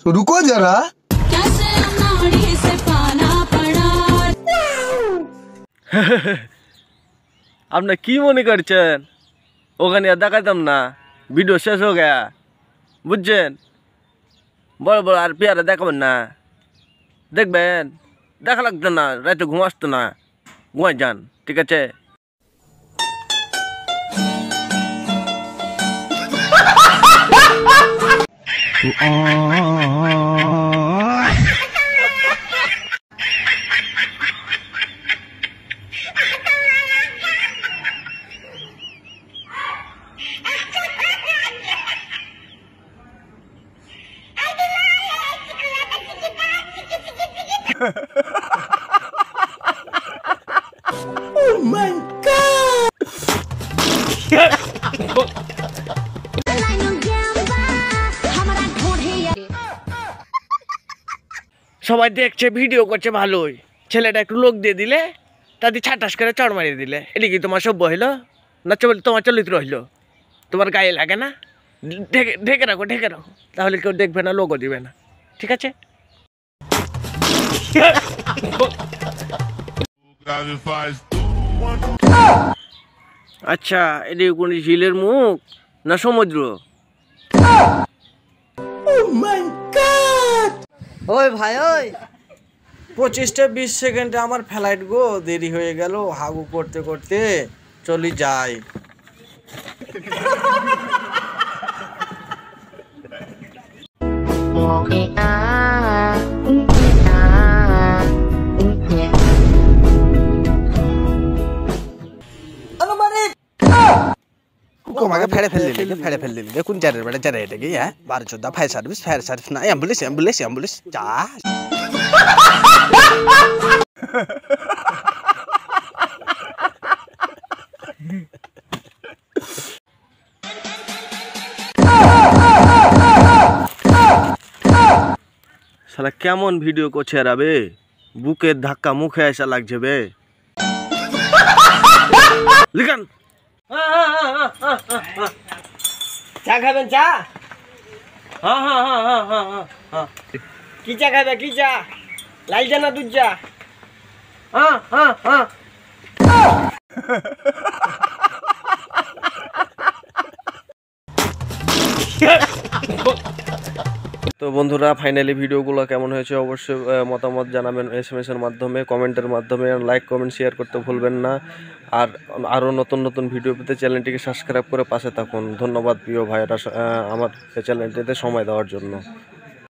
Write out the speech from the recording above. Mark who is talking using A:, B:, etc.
A: रुको जरा।
B: আপনি কি মনে করছেন ওখানে আর দেখাতাম না, ভিডিও শেষ হয়ে গেয়া, বুঝছেন? বড় বড় আর পেয়ারা দেখাবেন না, দেখবেন দেখা লাগতো না, রাতে ঘুম আসতো না, ঘুমাই যান, ঠিক আছে?
A: Oh my God!
B: সবাই দেখছে, ভিডিও করছে ভালোই, ছেলেটা একটু লোক দিয়ে দিলে তাদের ছাটাস করে চড় মারিয়ে দিলে, এটা কি তোমার সভ্য হইলো না? তোমার চরিত্র হইলো? তোমার গায়ে লাগে না? ঢেকে রাখো, ঢেকে রাখো, তাহলে কেউ দেখবে না, লোকও দিবে না, ঠিক আছে? আচ্ছা, এটা কোন ঝিলের মুখ না সমুদ্র?
C: ওই ভাই, ওই 25-20 সেকেন্ডে আমার ফ্লাইট গো, দেরি হয়ে গেল, হাগু করতে করতে চলি যাই।
D: আমাকে ফেড়ে ফেললি দেখুন চারের বেড়া চারে এটা কি? হ্যাঁ, 12-14 ফায়ার সার্ভিস না, অ্যাম্বুলেন্স যা।
B: শালা কেমন ভিডিও করছে রাবে, বুকের ধাক্কা মুখে আসা লাগছে বে। লিখান চা খাবেন? চা? হ্যাঁ হ্যাঁ হ্যাঁ হ্যাঁ হ্যাঁ হ্যাঁ। কি চা খাবে? কি চা? লাল চা না দুধ চা? হ্যাঁ হ্যাঁ হ্যাঁ। তো বন্ধুরা, ফাইনালি ভিডিওগুলো কেমন হয়েছে অবশ্যই মতামত জানাবেন SMS এর মাধ্যমে, কমেন্টের মাধ্যমে। লাইক কমেন্ট শেয়ার করতে ভুলবেন না। আর আরও নতুন নতুন ভিডিও পেতে চ্যানেলটিকে সাবস্ক্রাইব করে পাশে থাকুন। ধন্যবাদ প্রিয় ভাইয়েরা আমার চ্যানেলটিতে সময় দেওয়ার জন্য।